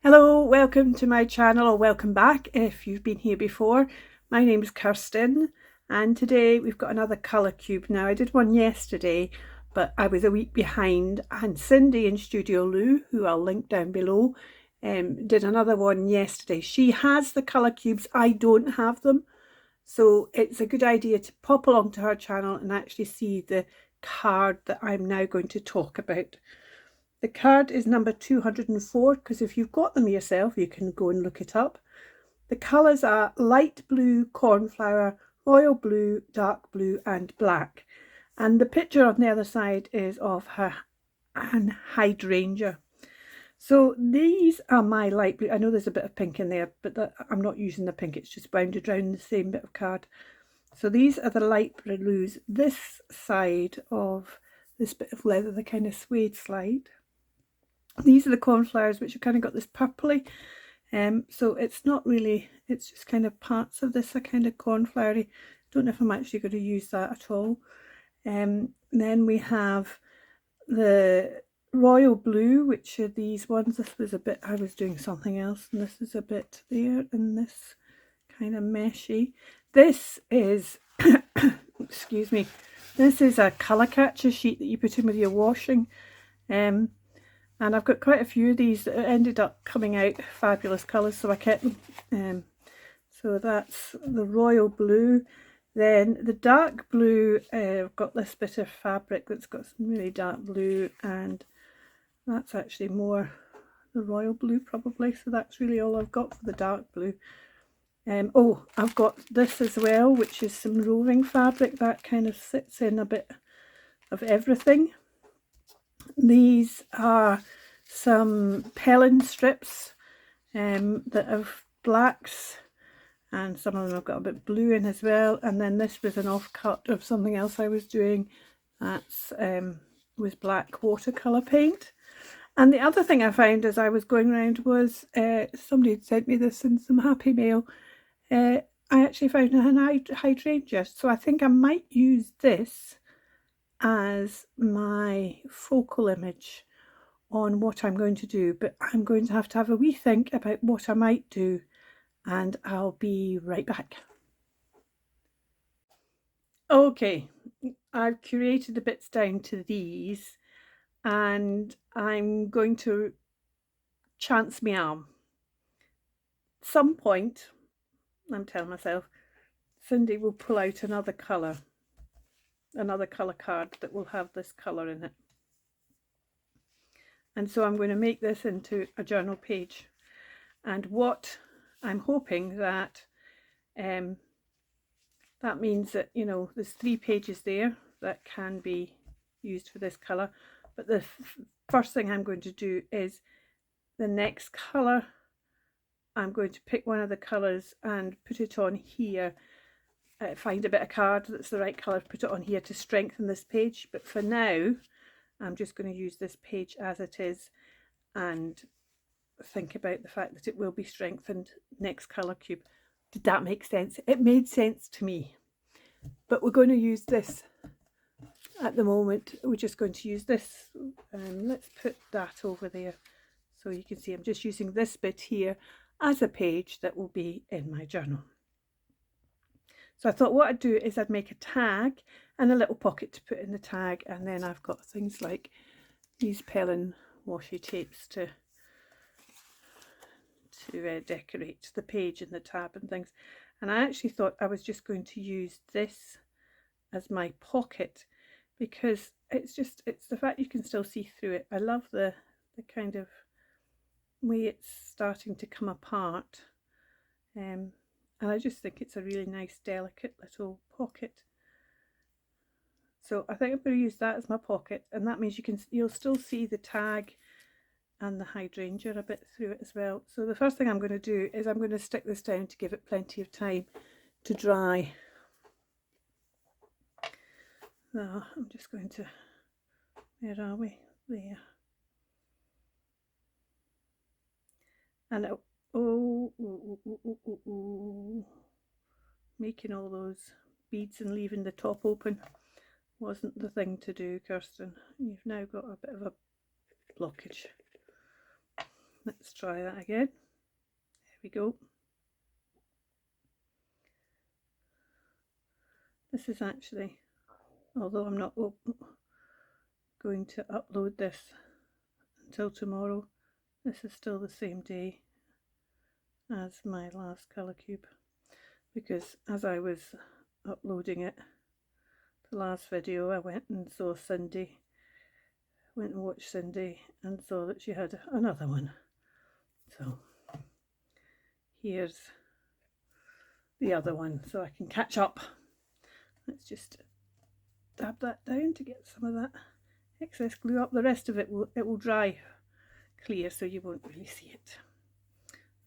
Hello, welcome to my channel, or welcome back if you've been here before. My name is Kirsten, and today we've got another colour cube. Now I did one yesterday, but I was a week behind, and Cindy in Studio Lou, who I'll link down below, did another one yesterday. She has the colour cubes, I don't have them, so it's a good idea to pop along to her channel and actually see the card that I'm now going to talk about. The card is number 204, because if you've got them yourself, you can go and look it up. The colours are light blue, cornflower, royal blue, dark blue and black. And the picture on the other side is of an hydrangea. So these are my light blue. I know there's a bit of pink in there, but I'm not using the pink. It's just bounded around the same bit of card. So these are the light blues. This side of this bit of leather, the kind of suede slide. These are the cornflowers, which have kind of got this purpley, so it's not really, it's just kind of parts of this are kind of cornflowery. Don't know if I'm actually going to use that at all. Then we have the royal blue, which are these ones. This was a bit, I was doing something else, and this is a bit there, and this kind of meshy. This is excuse me, this is a colour catcher sheet that you put in with your washing. And I've got quite a few of these that ended up coming out fabulous colours, so I kept them. So that's the royal blue. Then the dark blue, I've got this bit of fabric that's got some really dark blue, and that's actually more the royal blue probably, so that's really all I've got for the dark blue. Oh, I've got this as well, which is some roving fabric that kind of sits in a bit of everything. These are some MaryEllen strips that have blacks, and some of them have got a bit blue in as well. And then this was an offcut of something else I was doing that's with black watercolour paint. And the other thing I found as I was going around was somebody had sent me this in some happy mail. I actually found an hydrangea, so I think I might use this as my focal image on what I'm going to do, but I'm going to have a wee think about what I might do, and I'll be right back. Okay, I've curated the bits down to these, and I'm going to chance my arm. Some point, I'm telling myself, Cindy will pull out another colour card that will have this colour in it. And so I'm going to make this into a journal page. And what I'm hoping that that means that, you know, there's 3 pages there that can be used for this colour. But the first thing I'm going to do is the next colour, I'm going to pick one of the colours and put it on here. Find a bit of card that's the right colour, put it on here to strengthen this page. But for now, I'm just going to use this page as it is and think about the fact that it will be strengthened next colour cube. Did that make sense? It made sense to me. But we're going to use this at the moment. We're just going to use this. Let's put that over there so you can see I'm just using this bit here as a page that will be in my journal. So I thought what I'd do is I'd make a tag and a little pocket to put in the tag, and then I've got things like these MaryEllen washi tapes to decorate the page and the tab and things. And I actually thought I was just going to use this as my pocket, because it's the fact you can still see through it. I love the kind of way it's starting to come apart, and I just think it's a really nice delicate little pocket. So I think I'm going to use that as my pocket, and that means you'll still see the tag and the hydrangea a bit through it as well. So the first thing I'm going to do is I'm going to stick this down to give it plenty of time to dry. So I'm just going to, where are we? There. And making all those beads and leaving the top open wasn't the thing to do, Kirsten. You've now got a bit of a blockage. Let's try that again. There we go. This is actually, although I'm not going to upload this until tomorrow, this is still the same day as my last colour cube, because as I was uploading it, the last video, I went and saw Cindy, went and watched Cindy and saw that she had another one. So here's the other one, so I can catch up. Let's just dab that down to get some of that excess glue up. The rest of it will dry clear, so you won't really see it.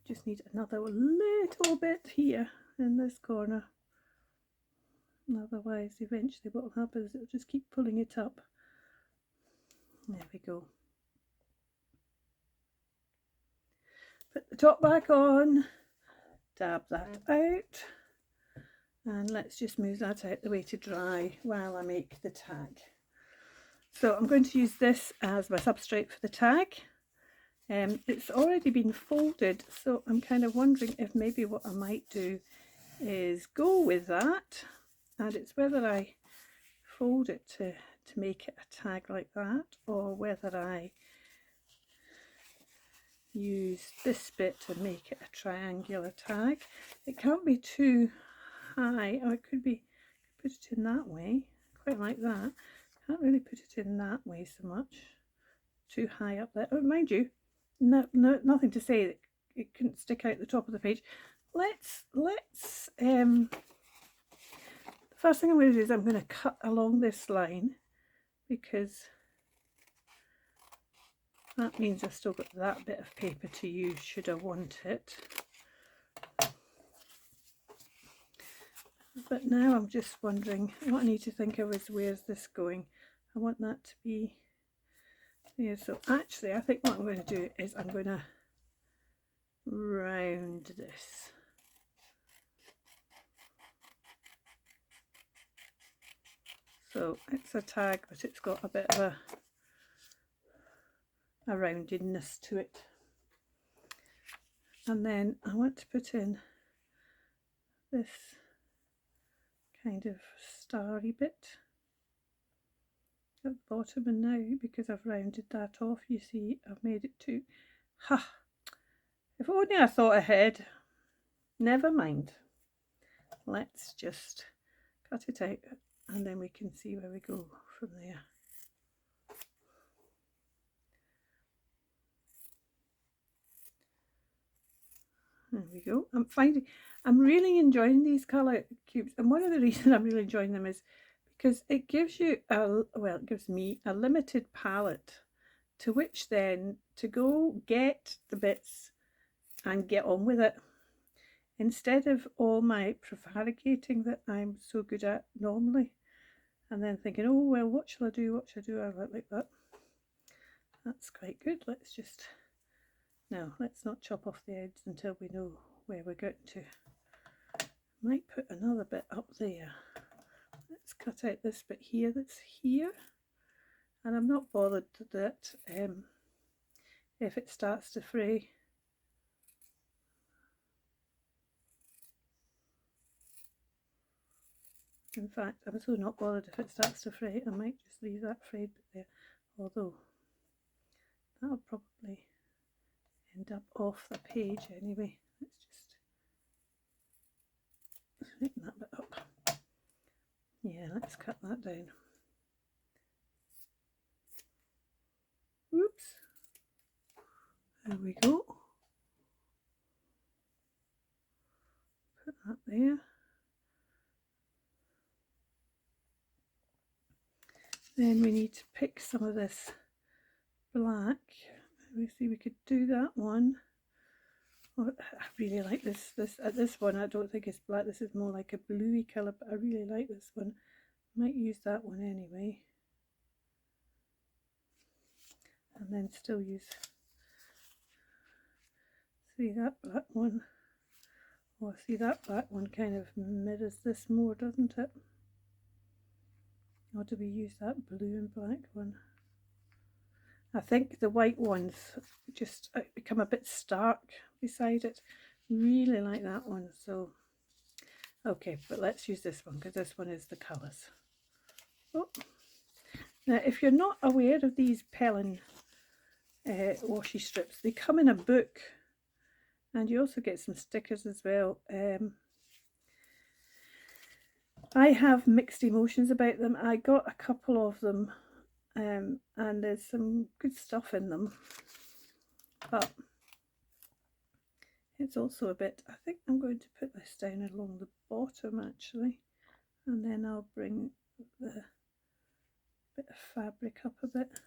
Just need another little bit here in this corner. Otherwise, eventually what will happen is it'll just keep pulling it up. There we go. Put the top back on, dab that out, and let's just move that out the way to dry while I make the tag. So I'm going to use this as my substrate for the tag. It's already been folded, so I'm kind of wondering if maybe what I might do is go with that, and it's whether I fold it to make it a tag like that, or whether I use this bit to make it a triangular tag. It can't be too high, or it could be, put it in that way, quite like that. Can't really put it in that way so much, too high up there. Oh, mind you, nothing to say that it couldn't stick out the top of the page. The first thing I'm going to do is I'm going to cut along this line, because that means I've still got that bit of paper to use should I want it. But now I'm just wondering, what I need to think of is, where's this going? I want that to be there. So actually I think what I'm going to do is I'm going to round this. So it's a tag, but it's got a bit of a roundedness to it. And then I want to put in this kind of starry bit at the bottom, and now because I've rounded that off, you see I've made it too, if only I thought ahead. Never mind, let's just cut it out and then we can see where we go from there. There we go. I'm really enjoying these colour cubes, and one of the reasons I'm really enjoying them is because it gives you it gives me a limited palette to which then to go get the bits and get on with it, instead of all my prevaricating that I'm so good at normally, and then thinking, oh well, what shall I do, I like that. That's quite good. Let's not chop off the ends until we know where we're going to. Might put another bit up there. Let's cut out this bit here that's here, and I'm not bothered that if it starts to fray. In fact, I'm so not bothered if it starts to fray, I might just leave that frayed bit there, although that'll probably end up off the page anyway. Let's just straighten that bit up. Yeah, let's cut that down. Oops. There we go. Put that there. Then we need to pick some of this black. We see we could do that one. Oh, I really like this one. I don't think it's black. This is more like a bluey colour, but I really like this one. Might use that one anyway. And then still use, see that black one. Oh, see that black one kind of mirrors this more, doesn't it? Or do we use that blue and black one? I think the white ones just become a bit stark beside it. Really like that one. So okay, but let's use this one because this one is the colours. Oh. Now if you're not aware of these Pellin washi strips, they come in a book, and you also get some stickers as well. I have mixed emotions about them. I got a couple of them, and there's some good stuff in them, but it's also a bit, I think I'm going to put this down along the bottom actually, and then I'll bring the bit of fabric up a bit.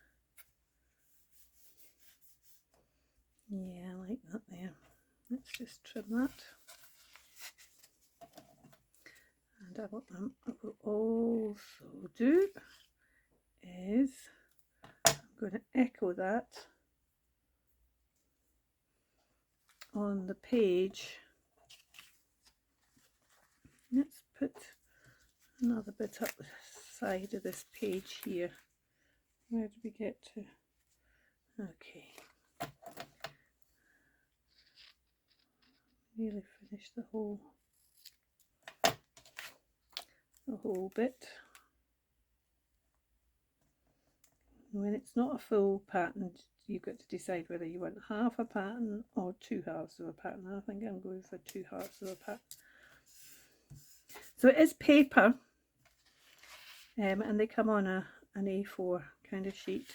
Yeah, I like that there. Let's just trim that. And what I will also do is I'm going to echo that on the page. Let's put another bit up the side of this page here. Where did we get to? Okay. Nearly finished the whole bit. When it's not a full pattern, you've got to decide whether you want half a pattern or 2 halves of a pattern. I think I'm going for 2 halves of a pattern. So it is paper, and they come on an A4 kind of sheet,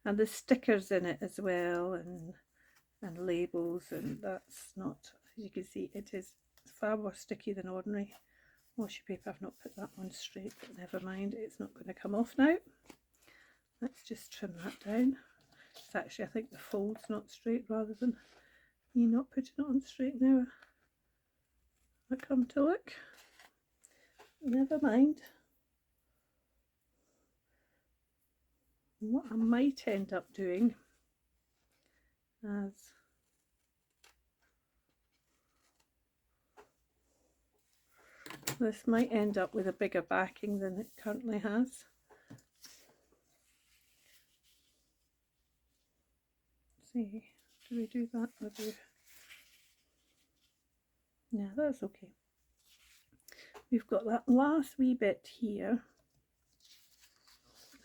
and there's stickers in it as well, and labels, and that's not, as you can see, it is far more sticky than ordinary washi paper. I've not put that one straight, but never mind, it's not going to come off now. Let's just trim that down. It's actually, I think the fold's not straight rather than me not putting it on straight now. I come to look. Never mind. What I might end up doing as this might end up with a bigger backing than it currently has. See, do we do that or do? Yeah, that's okay. We've got that last wee bit here,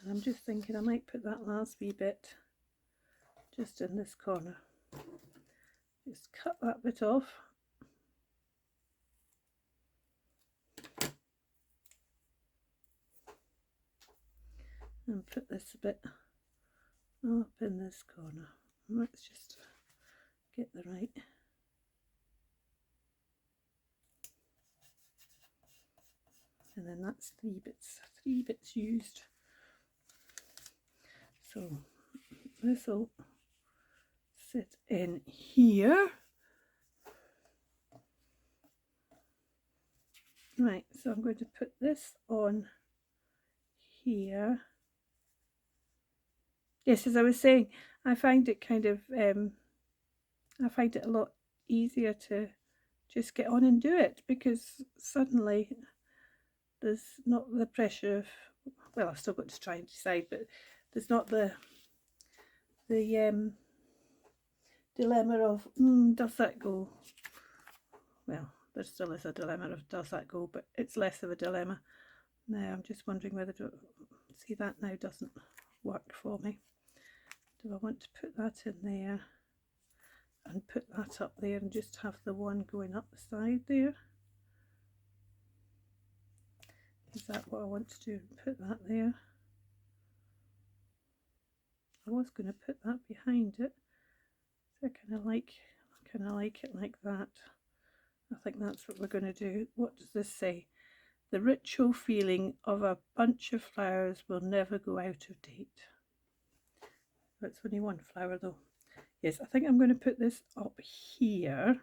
and I'm just thinking I might put that last wee bit just in this corner. Just cut that bit off. And put this bit up in this corner. Let's just get the right. And then that's 3 bits used. So this will sit in here. Right, so I'm going to put this on here. Yes, as I was saying, I find it kind of, I find it a lot easier to just get on and do it, because suddenly there's not the pressure of, well, I've still got to try and decide, but there's not the dilemma of, does that go? Well, there still is a dilemma of does that go, but it's less of a dilemma. Now I'm just wondering whether to, see, that now doesn't work for me. Do I want to put that in there and put that up there and just have the one going up the side there? Is that what I want to do? Put that there. I was going to put that behind it. So I kind of like it like that. I think that's what we're going to do. What does this say? The ritual feeling of a bunch of flowers will never go out of date. That's only one flower though. Yes, I think I'm going to put this up here.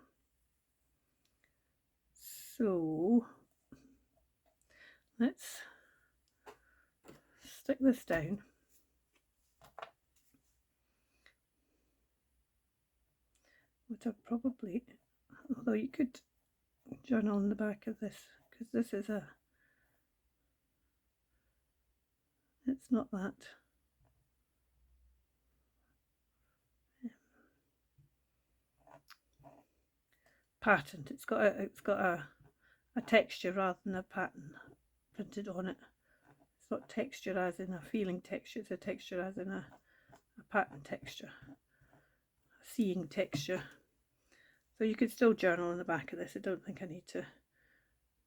So let's stick this down. What I probably, although you could journal on the back of this, because this is a, it's not that. patterned. It's got a texture rather than a pattern printed on it. It's not texture as in a feeling texture, it's a texture as in a pattern texture, a seeing texture. So you could still journal on the back of this. I don't think I need to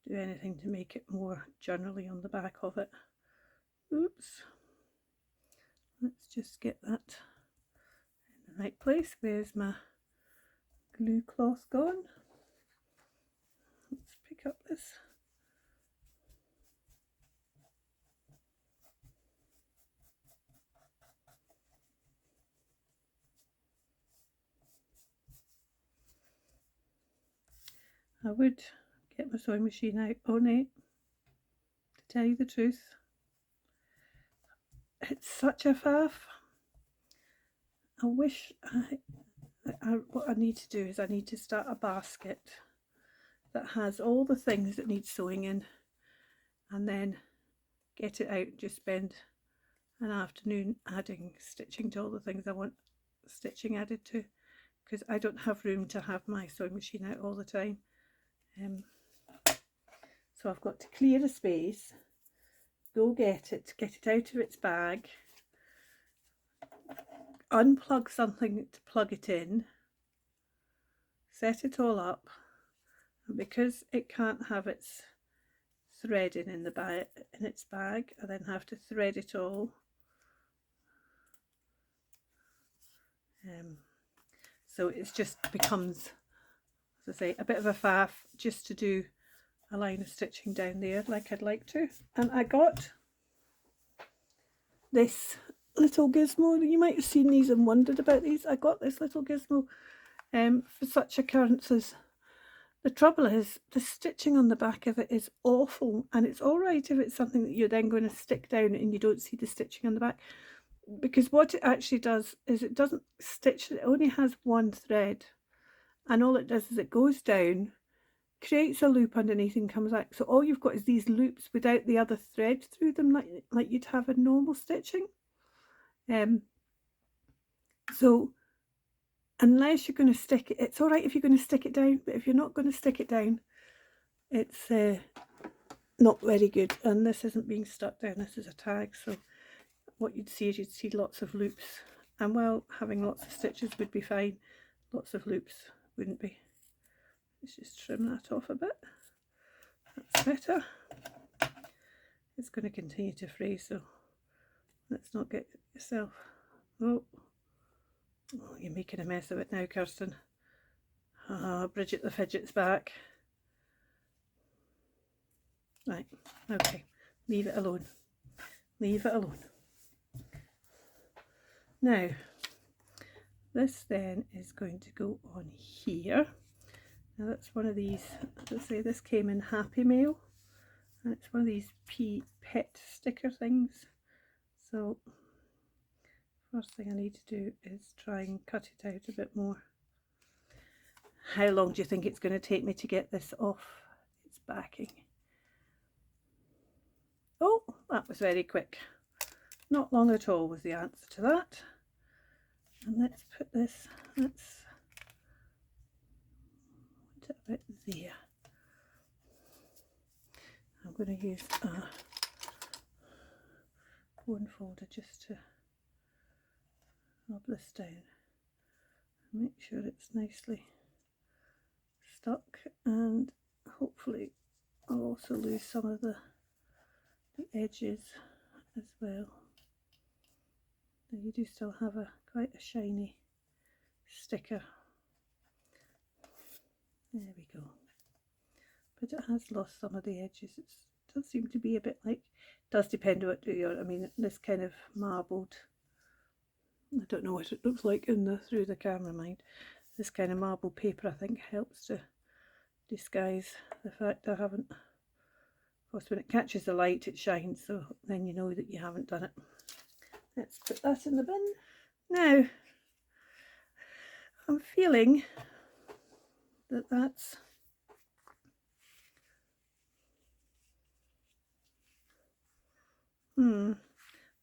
do anything to make it more journally on the back of it. Oops. Let's just get that in the right place. Where's my glue cloth gone? Let's pick up this. I would get my sewing machine out on it, to tell you the truth. It's such a faff. I wish what I need to do is I need to start a basket that has all the things that need sewing in, and then get it out and just spend an afternoon adding stitching to all the things I want stitching added to, because I don't have room to have my sewing machine out all the time. So I've got to clear a space, go get it out of its bag, unplug something to plug it in, set it all up, and because it can't have its threading in its bag, I then have to thread it all. So it just becomes, as I say, a bit of a faff just to do a line of stitching down there like I'd like to. And I got this little gizmo. You might have seen these and wondered about these. I got this little gizmo for such occurrences. The trouble is the stitching on the back of it is awful, and it's all right if it's something that you're then going to stick down and you don't see the stitching on the back, because what it actually does is it doesn't stitch, it only has one thread, and all it does is it goes down, creates a loop underneath and comes out. So all you've got is these loops without the other thread through them, like you'd have in normal stitching. So unless you're going to stick it, it's all right if you're going to stick it down, but if you're not going to stick it down, it's not very good. And this isn't being stuck down, this is a tag, so what you'd see is you'd see lots of loops, and while having lots of stitches would be fine, lots of loops wouldn't be. Let's just trim that off a bit. That's better. It's going to continue to fray, so let's not get yourself... Oh, you're making a mess of it now, Kirsten. Bridget the Fidget's back. Right, okay, leave it alone. Leave it alone. Now, this then is going to go on here. Now that's one of these, as I say, this came in Happy Mail, and it's one of these pet sticker things. So first thing I need to do is try and cut it out a bit more. How long do you think it's going to take me to get this off its backing? Oh, that was very quick. Not long at all was the answer to that. And let's put this, let's put it about there. I'm going to use a bone folder just to rub this down. Make sure it's nicely stuck, and hopefully I'll also lose some of the edges as well. Now you do still have quite a shiny sticker. There we go. But it has lost some of the edges. It does seem to be a bit like, it does depend on what I mean, this kind of marbled, I don't know what it looks like through the camera, mind. This kind of marble paper I think helps to disguise the fact I haven't. Of course, when it catches the light it shines, so then you know that you haven't done it. Let's put that in the bin. Now, I'm feeling that that's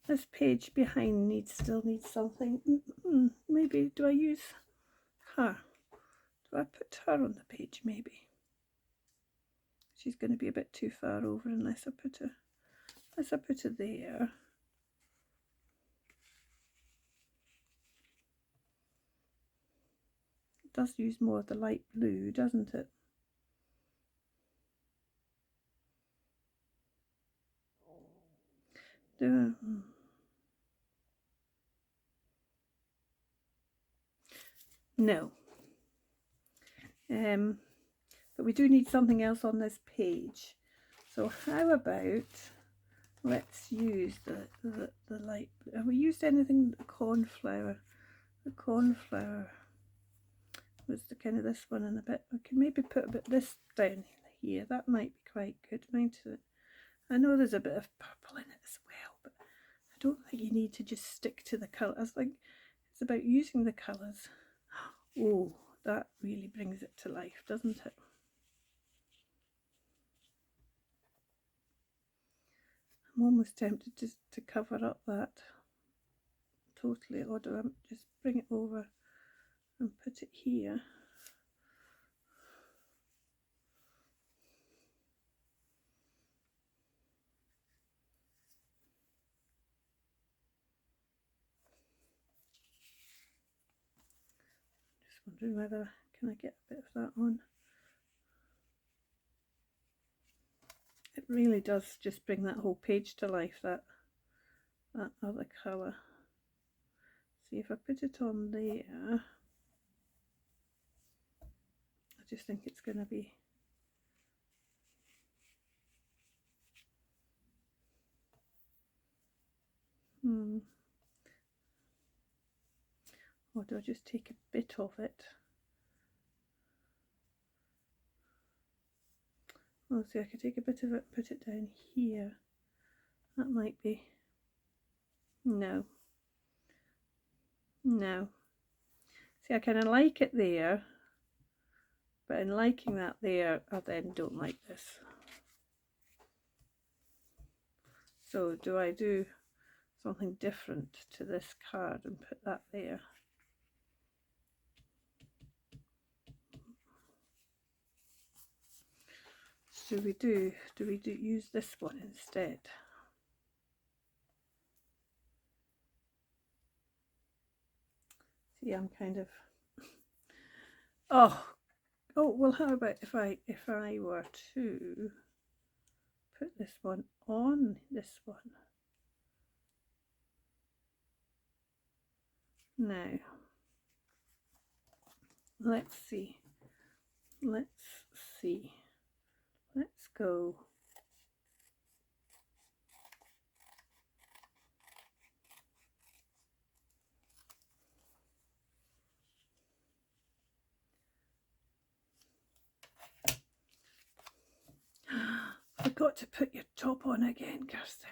this page behind still needs something. Maybe do I use do Do I put her on the page maybe? She's going to be a bit too far over unless I put her there. It does use more of the light blue, doesn't it? No. But we do need something else on this page. So how about let's use the light. Have we used anything? The cornflower. The cornflower was the kind of this one and a bit. We can maybe put a bit this down here. That might be quite good, mightn't it? I know there's a bit of purple in it as well, but I don't think you need to just stick to the colour. I think it's about using the colours. Oh, that really brings it to life, doesn't it? I'm almost tempted just to cover up that totally, or do I just bring it over and put it here? Just wondering whether can I get a bit of that on. It really does just bring that whole page to life, that other colour. See, if I put it on there, I just think it's going to be or do I just take a bit of it? Oh, see, I could take a bit of it, put it down here. That might be. No. See, I kind of like it there, but in liking that there, I then don't like this. So do I do something different to this card and put that there? Do we use this one instead? See, I'm kind of oh well, how about if I were to put this one on this one? Now let's see, let's go forgot to put your top on again, Kirsten.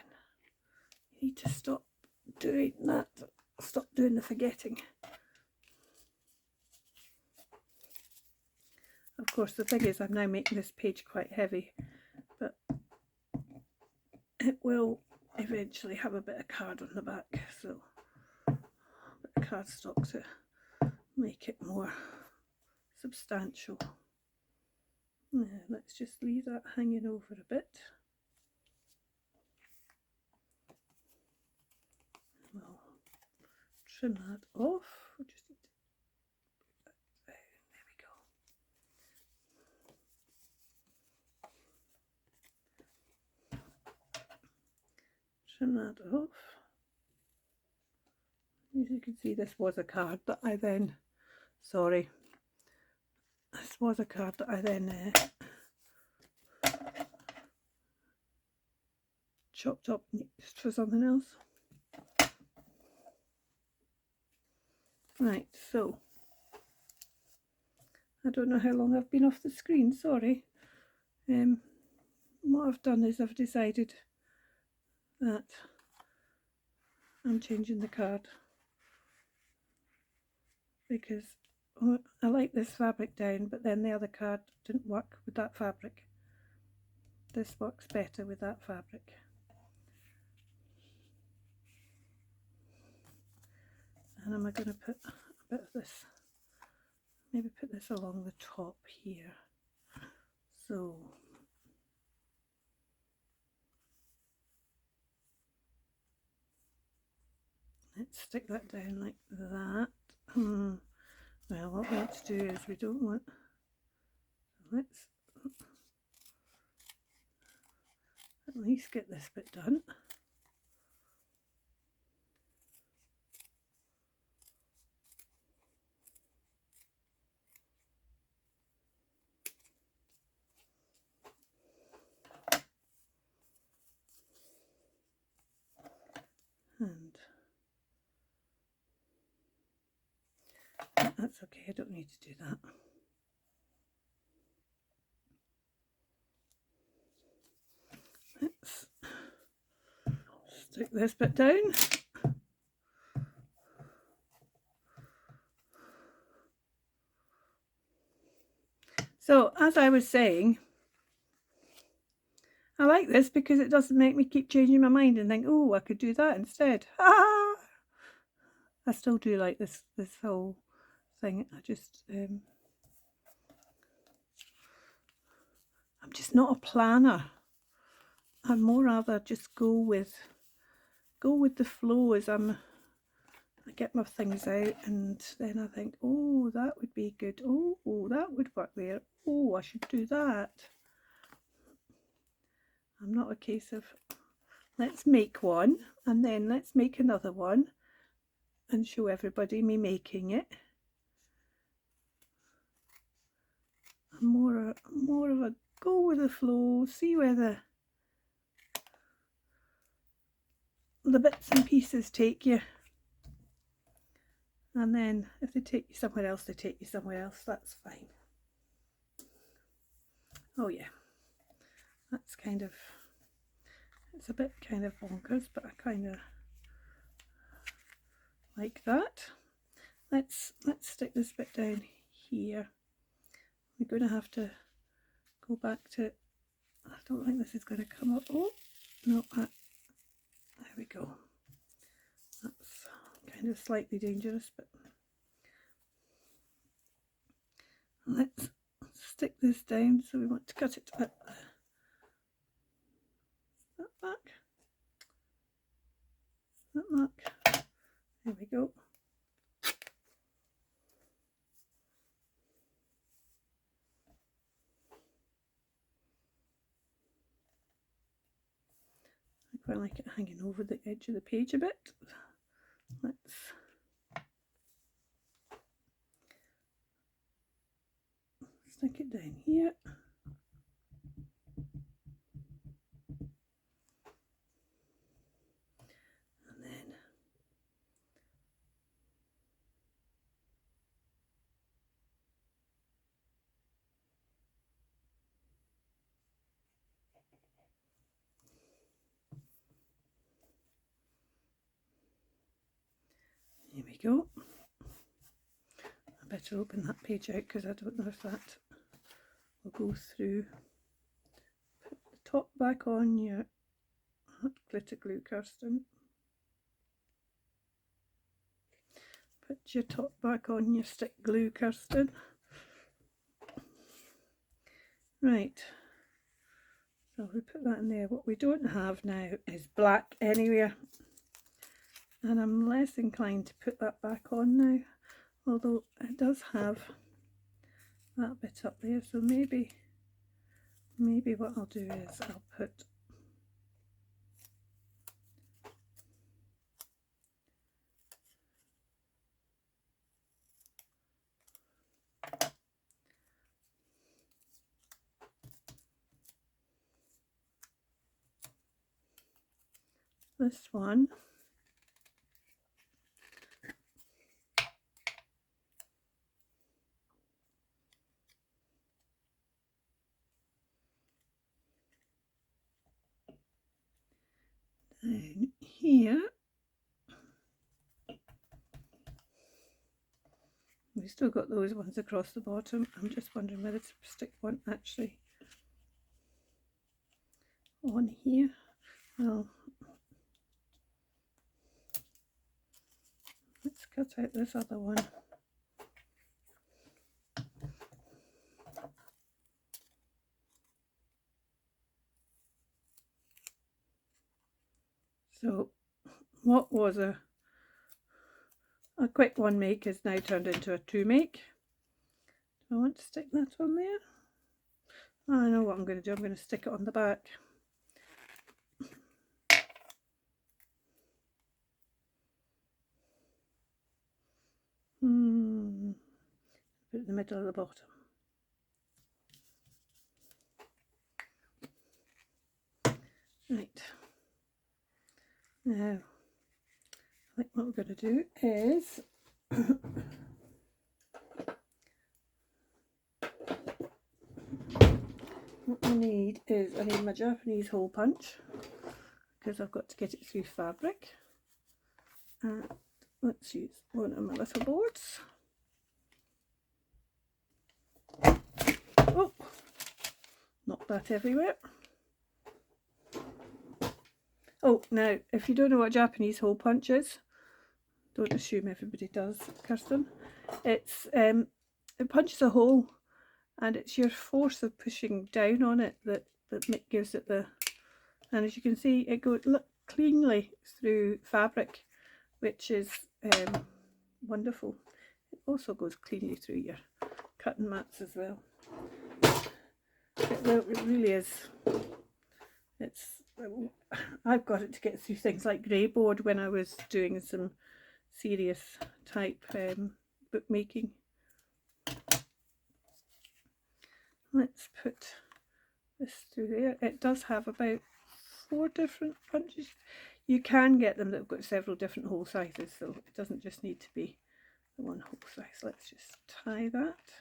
You need to stop doing that. Stop doing the forgetting. Of course, the thing is, I'm now making this page quite heavy, but it will eventually have a bit of card on the back, so a bit of cardstock to make it more substantial. Now, let's just leave that hanging over a bit. We'll trim that off. We'll just need to put that down. There we go. Trim that off. As you can see, this was a card that I then, chopped up and used for something else. Right, so I don't know how long I've been off the screen, sorry. What I've done is I've decided that I'm changing the card because I like this fabric down, but then the other card didn't work with that fabric. This works better with that fabric. And I'm going to put a bit of this maybe put this along the top here. So let's stick that down like that. Well, what we want to do is we don't want, let's at least get this bit done. And that's okay, I don't need to do that. Let's stick this bit down. So as I was saying, I like this because it doesn't make me keep changing my mind and think, oh, I could do that instead. I still do like this whole thing. I just I'm just not a planner. I'd more rather just go with the flow as I get my things out, and then I think, oh, that would be good. Oh, that would work there. Oh, I should do that. I'm not a case of let's make one and then let's make another one and show everybody me making it. I'm more of a go with the flow, see where the bits and pieces take you, and then if they take you somewhere else, they take you somewhere else. That's fine. Oh yeah, that's kind of, it's a bit kind of bonkers, but I kind of like that. Let's stick this bit down here. We're going to have to go back to, I don't think this is going to come up. Oh no, there we go. That's kind of slightly dangerous, but let's stick this down. So we want to cut it at that back, that back. There we go. I quite like it hanging over the edge of the page a bit. Let's stick it down here. And then here we go. I better open that page out because I don't know if that will go through. Put the top back on your hot glitter glue, Kirsten. Put your top back on your stick glue, Kirsten. Right, so we put that in there. What we don't have now is black anywhere, and I'm less inclined to put that back on now, although it does have that bit up there. So maybe what I'll do is I'll put this one down here. We've still got those ones across the bottom. I'm just wondering whether to stick one actually on here. Well, let's cut out this other one. what was a quick one make is now turned into a two make. Do I want to stick that on there? I know what I'm going to do. I'm going to stick it on the back. Put it in the middle of the bottom. Right. Now, I think what we're going to do is what I need is my Japanese hole punch, because I've got to get it through fabric. And let's use one of my little boards. Oh, knock that everywhere. Oh, now, if you don't know what Japanese hole punch is, don't assume everybody does, Kirsten. It's it punches a hole, and it's your force of pushing down on it that gives it the. And as you can see, it goes cleanly through fabric, which is wonderful. It also goes cleanly through your cutting mats as well. It really is. I've got it to get through things like grey board when I was doing some serious type bookmaking. Let's put this through there. It does have about 4 different punches. You can get them that have got several different hole sizes, so it doesn't just need to be the one hole size. Let's just tie that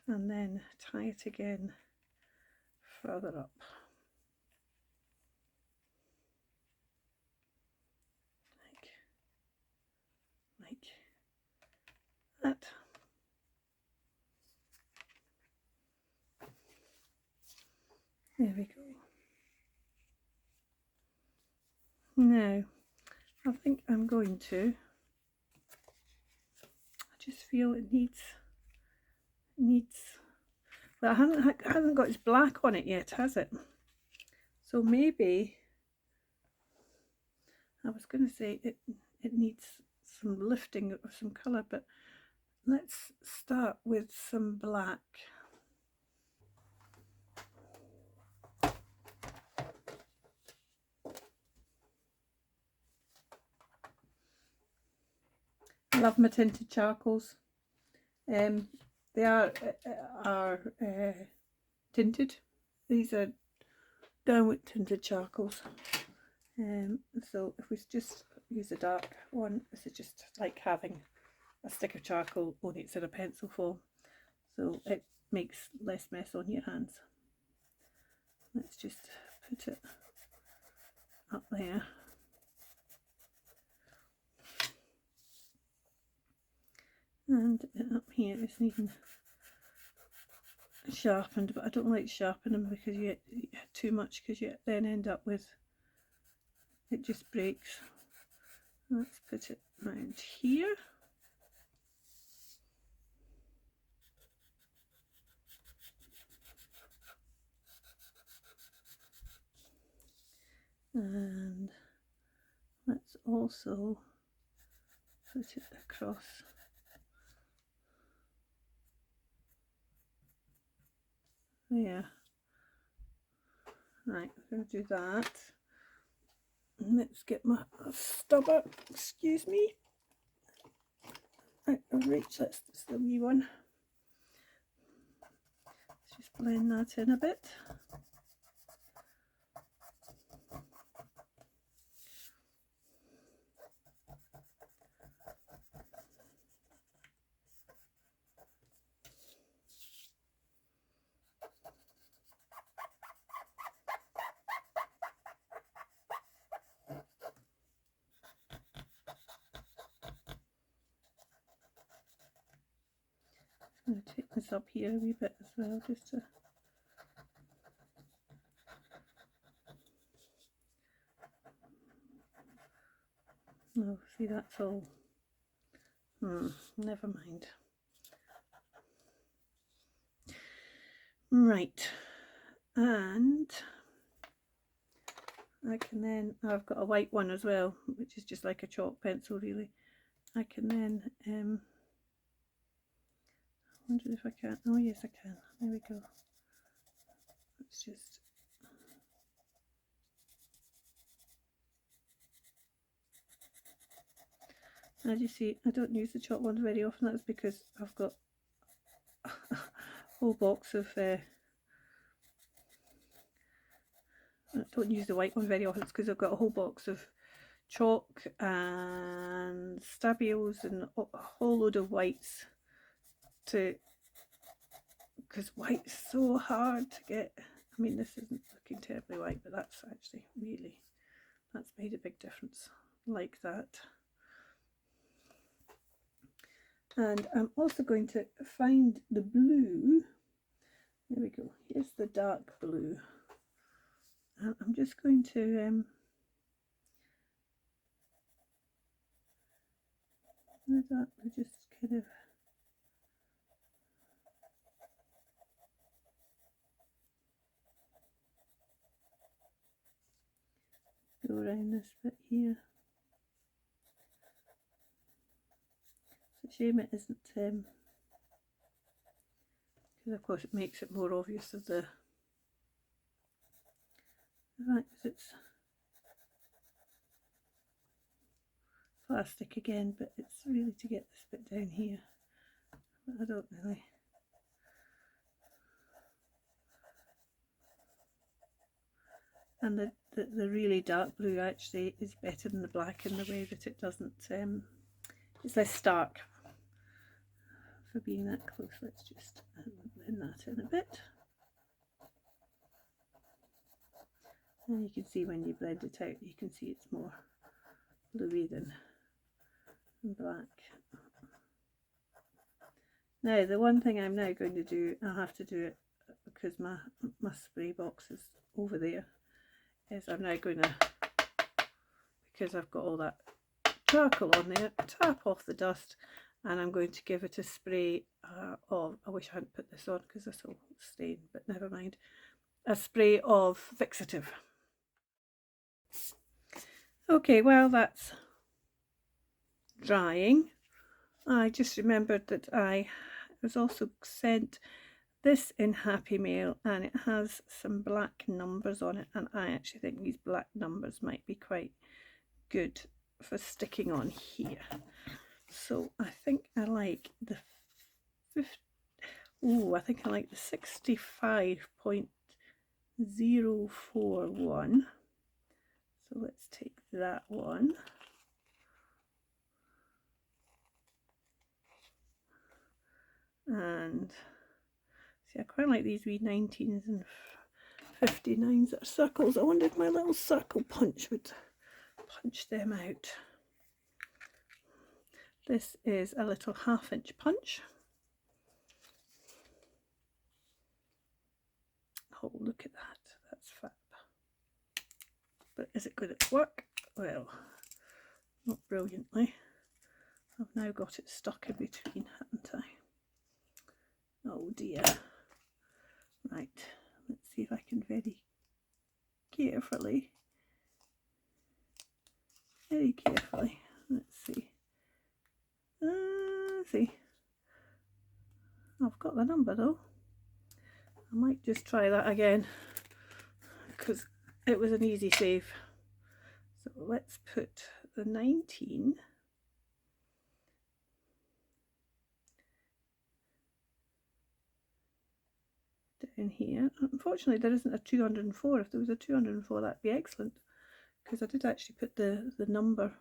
and then tie it again further up. Like that. There we go. Now, I think I'm going to, I just feel it needs, well, it hasn't got its black on it yet, has it? So maybe, I was going to say it needs some lifting of some colour, but let's start with some black. I love my tinted charcoals. They are tinted. These are downward tinted charcoals. So if we just use a dark one, this is just like having a stick of charcoal, only it's in a pencil form, so it makes less mess on your hands. Let's just put it up there. And up here is needing sharpened, but I don't like sharpening because you get too much, because you then end up with it just breaks. Let's put it around here. And let's also put it across there. Right, we're going to do that. Let's get my stubber, excuse me, out of reach. That's the wee one. Let's just blend that in a bit. I'm going to take this up here a wee bit as well, just to oh, see, that's all. Never mind. Right, and I can then, I've got a white one as well, which is just like a chalk pencil really. I can then, I wonder if I can, oh yes I can, there we go. Let's just, as you see, I don't use the chalk ones very often. That's because I've got a whole box of, I don't use the white one very often. It's because I've got a whole box of chalk and stabios and a whole load of whites because white's so hard to get. I mean, this isn't looking terribly white, but that's actually really, that's made a big difference like that. And I'm also going to find the blue. There we go. Here's the dark blue. And I'm just going to just kind of go around this bit here. It's a shame it isn't, because of course it makes it more obvious of the fact that it's plastic again, but it's really to get this bit down here. But I don't really. And the really dark blue actually is better than the black in the way that it doesn't, it's less stark for being that close. Let's just blend that in a bit. And you can see when you blend it out, you can see it's more bluey than black. Now the one thing I'm now going to do, I'll have to do it because my spray box is over there, is I'm now going to, because I've got all that charcoal on there, tap off the dust, and I'm going to give it a spray of, I wish I hadn't put this on because this will stain, but never mind, a spray of fixative. Okay, while that's drying, I just remembered that I was also sent this in Happy Mail, and it has some black numbers on it, and I actually think these black numbers might be quite good for sticking on here. So I think I like the 50, I think I like the 65.041. So let's take that one. And see, I quite like these wee 19s and 59s that are circles. I wondered if my little circle punch would punch them out. This is a little 1/2 inch punch. Oh, look at that. That's fab. But is it going to work? Well, not brilliantly. I've now got it stuck in between, haven't I? Oh dear. Right, let's see if I can very carefully, let's see. See, I've got the number though. I might just try that again because it was an easy save. So let's put the 19 down here. Unfortunately there isn't a 204. If there was a 204 that'd be excellent, because I did actually put the number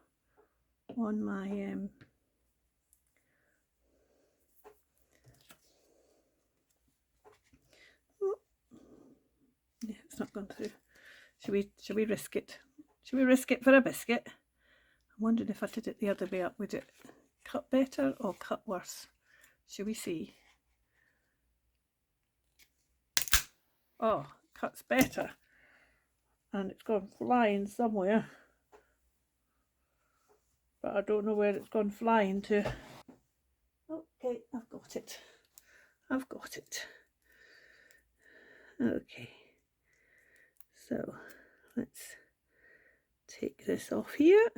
on my yeah, it's not gone through. Should we risk it? Should we risk it for a biscuit? I'm wondering if I did it the other way up, would it cut better or cut worse? Shall we see? Oh, cuts better. And it's gone flying somewhere. But I don't know where it's gone flying to. Okay, I've got it. I've got it. Okay. So let's take this off here.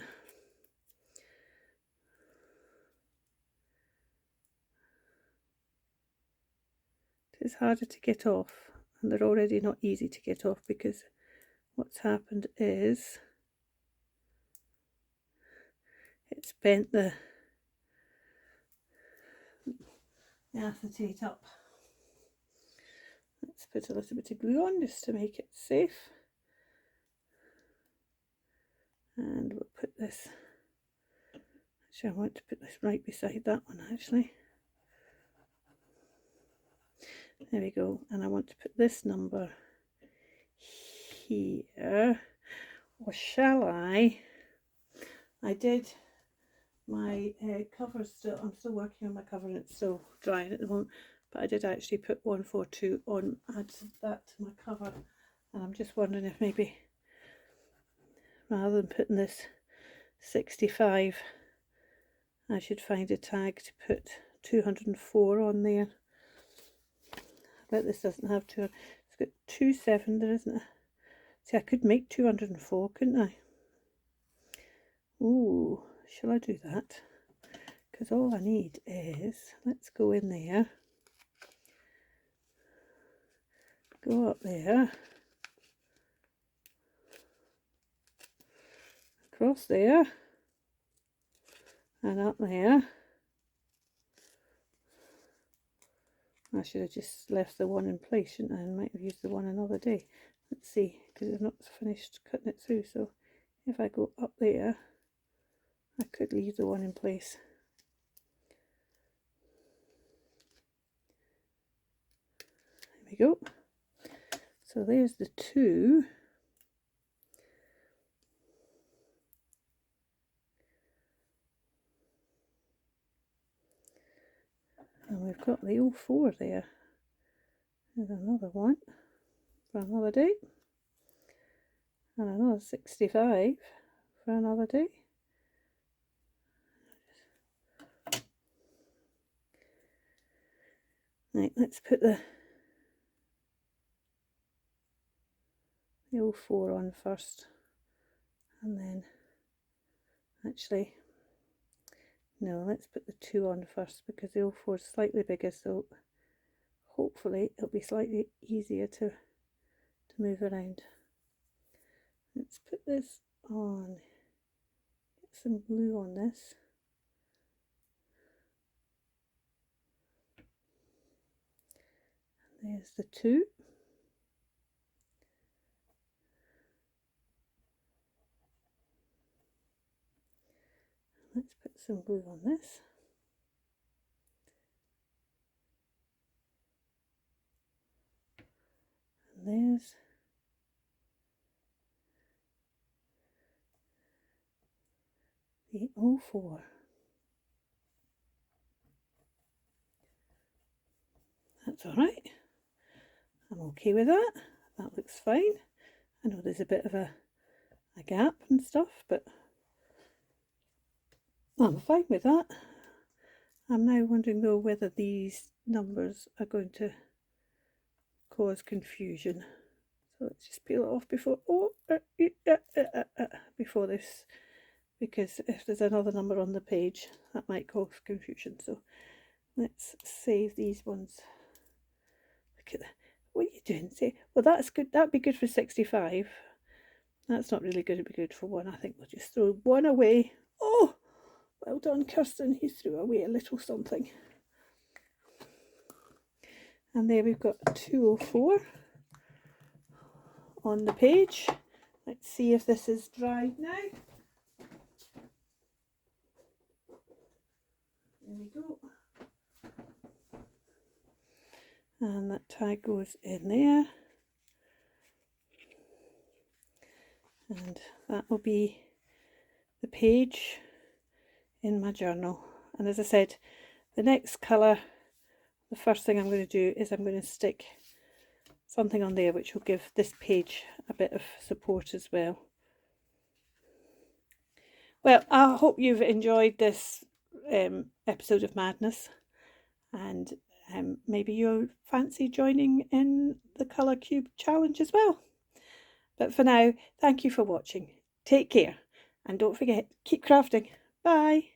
It's harder to get off, and they're already not easy to get off because what's happened is it's bent the acetate up. Let's put a little bit of glue on just to make it safe, and we'll put this, actually I want to put this right beside that one actually. There we go, and I want to put this number here, or shall I did my cover still, I'm still working on my cover and it's still drying at the moment, but I did actually put 142 on, add that to my cover, and I'm just wondering if maybe rather than putting this 65 I should find a tag to put 204 on there. I bet this doesn't have two, it's got 27 there, isn't it? See, I could make 204, couldn't I? Ooh, shall I do that? Because all I need is, let's go in there, go up there, across there, and up there. I should have just left the one in place, shouldn't I? And might have used the one another day. Let's see, because I've not finished cutting it through. So if I go up there, I could leave the one in place. There we go. So there's the 2. And we've got the 04 there. There's another one for another day. And another 65 for another day. Right, let's put the 04 on first. And then, actually, no, let's put the 2 on first because the 04 is slightly bigger, so hopefully it'll be slightly easier to move around. Let's put this on, get some glue on this. And there's the 2. Let's put some glue on this. And there's the 04. That's alright. I'm okay with that. That looks fine. I know there's a bit of a gap and stuff, but I'm fine with that. I'm now wondering though whether these numbers are going to cause confusion. So let's just peel it off before before this, because if there's another number on the page that might cause confusion. So let's save these ones. Look at that. What are you doing? Say, well, that's good. That'd be good for 65. That's not really going to be good for 1. I think we'll just throw 1 away. Oh, well done, Kirsten. He threw away a little something. And there we've got 204 on the page. Let's see if this is dried now. There we go. And that tag goes in there. And that will be the page in my journal. And as I said, the next colour, the first thing I'm going to do is I'm going to stick something on there which will give this page a bit of support as well. Well, I hope you've enjoyed this episode of Madness, and maybe you'll fancy joining in the Colour Cube challenge as well. But for now, thank you for watching. Take care, and don't forget, keep crafting. Bye.